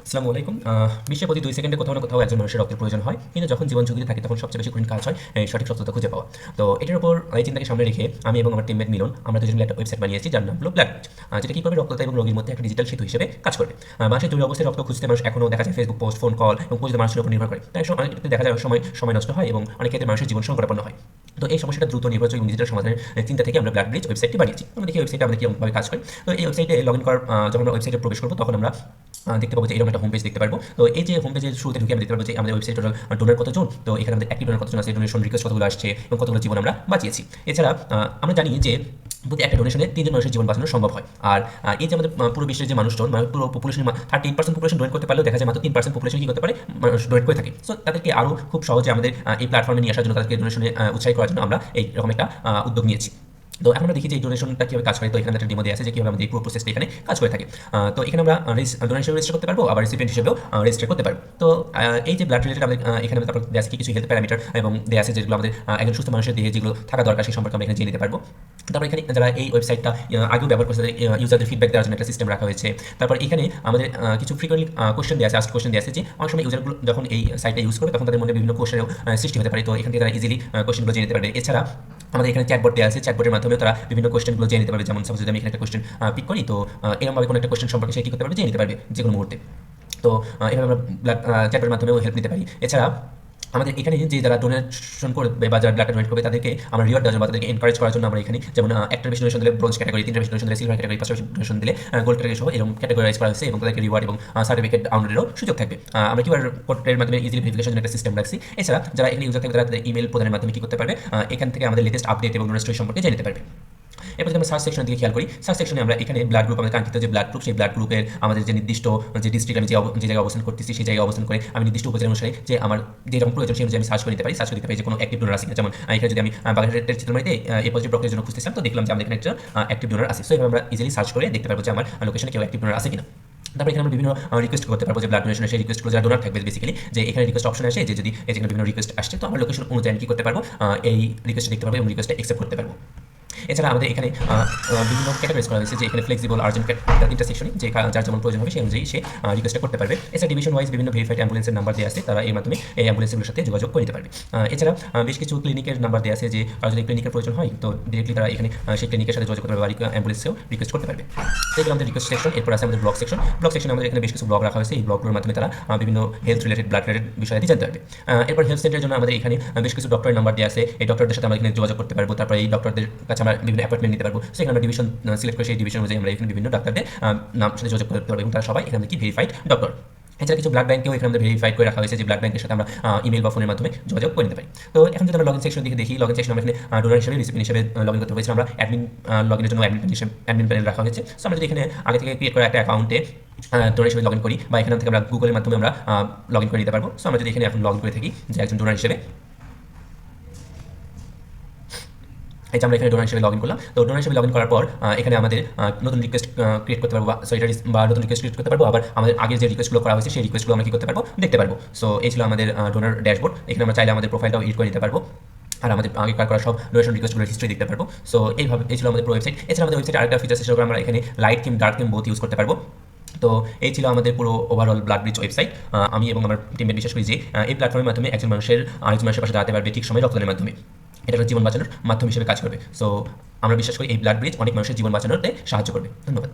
আসসালামু আলাইকুম। বিশ্বে প্রতি 2 সেকেন্ডে কোথাও না কোথাও একজন মানুষের রক্তের প্রয়োজন হয়। কিন্তু যখন জীবন ঝুঁকিতে থাকে তখন সবচেয়ে বেশি কঠিন কাজ হয় এই সঠিক সত্যতা খুঁজে পাওয়া। তো এটার উপর এই চিন্তাকে সামনে রেখে আমি এবং আমার টিমমেট মিলন আমরা দুজন মিলে একটা ওয়েবসাইট বানিয়েছি যার নাম হলো ব্লাড ব্রিজ, যেটা কি করবে রক্তদাতা এবং রোগীর মধ্যে একটা ডিজিটাল সেতু হিসেবে কাজ করবে। মানুষের জরুরি অবস্থায় রক্ত খুঁজতে মানুষ এখনো দেখা যায় ফেসবুক পোস্ট, ফোন কল এবং পরিচিত মানুষের উপর নির্ভর করে। তাই অনেক ক্ষেত্রে দেখা যায় সময় নষ্ট হয় এবং অনেক ক্ষেত্রে মানুষের জীবন সংকটাপন্ন হয়। তো এই সমস্যাটা দ্রুত নির্ভরযোগ্য এবং ডিজিটাল সমাধানের চিন্তা থেকে আমরা ব্লাড ব্রিজ ওয়েবসাইটটি বানিয়েছি। আমরা দেখি ওয়েবসাইটে আমাদের কীভাবে কাজ করে। তো এই ওয়েবসাইটে লগ ইন করার যখন আমরা ওয়েবসাইটে প্রবেশ করবো তখন আমরা দেখতে পাবো যে এরকম একটা হোম পেজ দেখতে পারবো। তো এই যে হোম পেজের শুরুতে ঢুকে আমরা দেখতে পারবো যে আমাদের ওয়েবসাইট টোটাল ডোনার কতজন, তো এখানে আমাদের অ্যাক্টিভ ডোনার কতজন আছে, ডোনেশন রিকোয়েস্ট কতগুলো আসছে এবং কতগুলো জীবন আমরা বাঁচিয়েছি। এছাড়া আমরা জানি যে প্রতি একটা ডোনেশনে 3 জন মানুষের জীবন বাঁচানো সম্ভব হয়। আর এই যে আমাদের পুরো বিশ্বের যে মানুষজন মানে পুরো পপুলেশনের 38% পপুলেশন ডোনেট করতে পারলেও দেখা যায় মাত্র 3% পপুলেশন কি করতে পারে, মানুষ ডোনেট করে থাকে। সো তাদেরকে আরও খুব সহজে আমাদের এই প্ল্যাটফর্মে নিয়ে আসার জন্য, তাদেরকে ডোনেশনে উৎসাহিত করার জন্য আমরা এইরকম একটা উদ্যোগ নিয়েছি। তো এখন আমরা দেখি যে এই ডোনেশনটা কীভাবে কাজ করে। তো এখানে একটা ডেমো দেওয়া আছে যে কীভাবে আমাদের এই পুরো প্রসেসটা এখানে কাজ করে থাকে। তো এখানে আমরা ডোনেশন রেজিস্টার করতে পারবো, আবার রিসিপিয়েন্ট হিসেবেও রেজিস্টার করতে পারবো। তো এই যে ব্লাড রিলেটেড আমাদের এখানে তারপর দেওয়া আছে কিছু হেলথ প্যারামিটার এবং দেওয়া আছে যেগুলো আমাদের একজন সুস্থ মানুষের দেহে যেগুলো থাকা দরকার সেই সম্পর্কে আমরা এখানে জেনে নিতে পারবো। তারপর এখানে যারা এই ওয়েবসাইটটা আগেও ব্যবহার করছে ইউজারদের ফিডব্যাক দেওয়ার জন্য একটা সিস্টেম রাখা হয়েছে। তারপর এখানে আমাদের কিছু ফ্রিকোয়েন্টলি কোয়েশ্চেন দেওয়া আছে, আস্ক কোয়েশ্চেন দেওয়া আছে যে অনেক সময় ইউজারগুলো যখন এই সাইটটা ইউজ করবে তখন তাদের মধ্যে বিভিন্ন কোয়েশ্চেনের সৃষ্টি হতে পারে। তো এখান থেকে তারা ইজিলি কোয়েশ্চেনগুলো জেনে নিতে পারবে। এছাড়া আমাদের এখানে চ্যাটবট দেওয়া আছে, চ্যাটবটের মাধ্যমে তারা বিভিন্ন কোয়েশ্চেনগুলো জেনে নিতে পারবে। যেমন সাপোজ যদি আমি এখানে একটা কোয়েশ্চেন পিক করি, তো এরকমভাবে কোনো একটা কোয়েশ্চেন সম্পর্কে সে কী করতে পারবে, জেনে নিতে পারবে যে কোনো মুহূর্তে। তো এভাবে আমরা চ্যাটবটের মাধ্যমেও হেল্প নিতে পারি। এছাড়া আমাদের এখানে যে যারা ডোনেশন করবে বা যারা ব্লাডটা ডোনেট করবে তাদেরকে আমরা রিওয়ার্ড দেওয়ার জন্য বা তাদেরকে এনকারেজ করার জন্য আমরা এখানে যেমন একটা বেশি ডোনেশন দিলে ব্রোঞ্জ ক্যাটাগরি, 3টা বেশি ডোনেশন দিলে সিলভার ক্যাটাগরি, 5টা বেশি ডোনেশন দিলে গোল্ড ক্যাটাগরি সহ এরকম ক্যাটাগরাইজ করা হয়েছে এবং তাদেরকে রিওয়ার্ড এবং সার্টিফিকেট ডাউনলোডেরও সুযোগ থাকবে। আমরা কিউআর কোডের মাধ্যমে ইজিলি ভেরিফিকেশনের একটা সিস্টেম রাখছি। এছাড়া যারা এখানে ইউজার থাকবে তারা তাদের ইমেল প্রদানের মাধ্যমে কি করতে পারবে, এখান থেকে আমাদের লেটেস্ট আপডেট এবং ডোনেট স্টোরি সম্পর্কে জেনে নিতে পারবে। এরপর যদি আমরা সার্চ সেকশনের দিকে খেয়াল করি, সার্চ সেকশনে আমরা এখানে ব্লাড গ্রুপ, আমাদের কাঙ্ক্ষিত যে ব্লাড গ্রুপ, সেই ব্লাড গ্রুপের আমাদের যে নির্দিষ্ট যে ডিস্ট্রিক্ট আমি যে জায়গায় অবস্থান করতেছি সেই জায়গায় অবস্থান করে আমি নির্দিষ্ট উপজেলা অনুসারে যে আমার যেরকম প্রয়োজন সেই অনুযায়ী আমি সার্চ করে নিতে পারি। সার্চ করতে পারি যে কোনো অ্যাক্টিভ ডোনার আছে কিনা। যেমন এখানে যদি আমি বাগেরহাটের চিত্রমারিতে এই পজিটিভ রক্তের জন্য খুঁজতেছিলাম, তো দেখলাম যে আমাদের এখানে একটা অ্যাক্টিভ ডোনার আছে। সো এভাবে আমরা ইজিলি সার্চ করে দেখতে পারবো যে আমার লোকেশনে কেউ অ্যাক্টিভ ডোনার আছে কিনা। তারপর এখানে আমরা বিভিন্ন রিকোয়েস্ট করতে পারবো যে ব্লাড ডোনেশনের সেই রিকোয়েস্টগুলো যারা ডোনার থাকবে বেসিক্যালি, যে এখানে রিকোয়েস্ট অপশন আসে যে যদি যেখানে বিভিন্ন রিকোয়েস্ট আসছে তো আমার লোকেশন অনুযায়ী আমি কী করতে পারবো, এই রিকোয়েস্ট দেখতে পারবো এবং রিকোয়েস্টটা অ্যাকসেপ্ট করতে পারবো। এছাড়া আমাদের এখানে বিভিন্ন ক্যাটাগরিজ করা হয়েছে যে এখানে ফ্লেক্সিবল, আর্জেন্ট, 3টা সেকশনে যে যার যেমন প্রয়োজন হবে সেই অনুযায়ী সে রিকোয়েস্টটা করতে পারবে। এছাড়া ডিভিশন ওয়াইজ বিভিন্ন ভেরিফাইড অ্যাম্বুলেন্সের নাম্বার দেওয়া আছে, তারা এর মাধ্যমে এই অ্যাম্বুলেন্সগুলোর সাথে যোগাযোগ করে নিতে পারবে। এছাড়া বেশ কিছু ক্লিনিকের নাম্বার দেওয়া আছে যে যদি ক্লিনিকের প্রয়োজন হয় তো ডিরেক্টলি তারা এখানে সেই ক্লিনিকের সাথে যোগাযোগ করতে পারবে বা অ্যাম্বুলেন্সেও রিকোয়েস্ট করতে পারবে। এগুলো আমাদের রিকোয়েস্ট সেকশন। এরপর আছে আমাদের ব্লগ সেকশন। ব্লগ সেকশনে আমাদের এখানে বেশ কিছু ব্লগ রাখা হয়েছে। এই ব্লগগুলোর মাধ্যমে তারা বিভিন্ন হেলথ রিলেটেড, ব্লাড রিলেটেড বিষয়াদি জানতে পারবে। এরপর হেলথ সেন্টারের জন্য আমাদের এখানে বেশ কিছু ডক্টরের নাম্বার দেওয়া আছে, এই ডক্টরদের সাথে আমরা এখানে যোগাযোগ করতে পারবো। তারপর এই ডক্টরদের কাছে আমরা বিভিন্ন অ্যাপয়েন্টমেন্ট নিতে পারবো। সেখানে আমরা ডিভিশন সিলেক্ট করে সেই ডিভিশন অনুযায়ী আমরা এখানে বিভিন্ন ডাক্তারদের নাম সাথে যোগাযোগ করতে পারবো এবং তারা সবাই এখানে কি ভেরিফাইড ডক্টর। এছাড়া কিছু ব্লাড ব্যাঙ্কেও এখানে আমাদের ভেরিফাইড করে রাখা হয়েছে যে ব্লাড ব্যাঙ্কের সাথে আমরা ইমেল বা ফোনের মাধ্যমে যোগাযোগ করে নিতে পারি। তো এখন যদি আমরা লগইন সেকশন দিকে দেখি, লগইন সেকশন আমরা এখানে ডোনার হিসেবে, রিসিপিয়েন্ট হিসেবে লগইন করতে হয়েছে। আমরা অ্যাডমিন লগইনের জন্য অ্যাডমিন প্যানেল রাখা হয়েছে। সো আমরা যদি এখানে আগে থেকে ক্রিয়েট করা একটা অ্যাকাউন্টে ডোনার হিসেবে লগইন করি বা এখান থেকে আমরা গুগলের মাধ্যমে আমরা লগইন করে নিতে পারবো। সো আমরা যদি এখানে এখন লগইন করে থাকি যে একজন ডোনার হিসেবে, এই যে আমরা এখানে ডোনার হিসেবে লগইন করলাম। তো ডোনার হিসেবে লগইন করার পর এখানে আমাদের নতুন রিকোয়েস্ট ক্রিয়েট করতে পারবো বা নতুন রিকোয়েস্ট ক্রিয়েট করতে পারবো। আবার আমাদের আগে যে রিকোয়েস্টগুলো করা হয়েছে সেই রিকোয়েস্টগুলো আমরা কী করতে পারবো, দেখতে পারবো। সো এই ছিল আমাদের ডোনার ড্যাশবোর্ড। এখানে আমরা চাইলে আমাদের প্রোফাইলটাও এডিট করে নিতে পারবো আর আমাদের আগেকার করা সব ডোনেশন রিকোয়েস্টগুলোর হিস্ট্রি দেখতে পারবো। সো এইভাবে এই ছিল আমাদের ওয়েবসাইট। এছাড়া আমাদের ওয়েবসাইটে আরেকটা ফিচার হিসেবে আমরা এখানে light theme, dark theme both use করতে পারবো। তো এই ছিল আমাদের পুরো ওভারঅল ব্লাড ব্রিজ ওয়েবসাইট। আমি এবং আমার টিমমেট বিশ্বাস করি যে এই প্ল্যাটফর্মের মাধ্যমে একজন মানুষের আরেকজন মানুষের পাশে দাঁড়াতে পারবে ঠিক সময় রক্তদানের মাধ্যমে। এটা একটা জীবন বাঁচানোর মাধ্যম হিসেবে কাজ করবে। সো আমরা বিশ্বাস করি এই ব্লাড ব্রিজ অনেক মানুষের জীবন বাঁচানোতে সাহায্য করবে। ধন্যবাদ।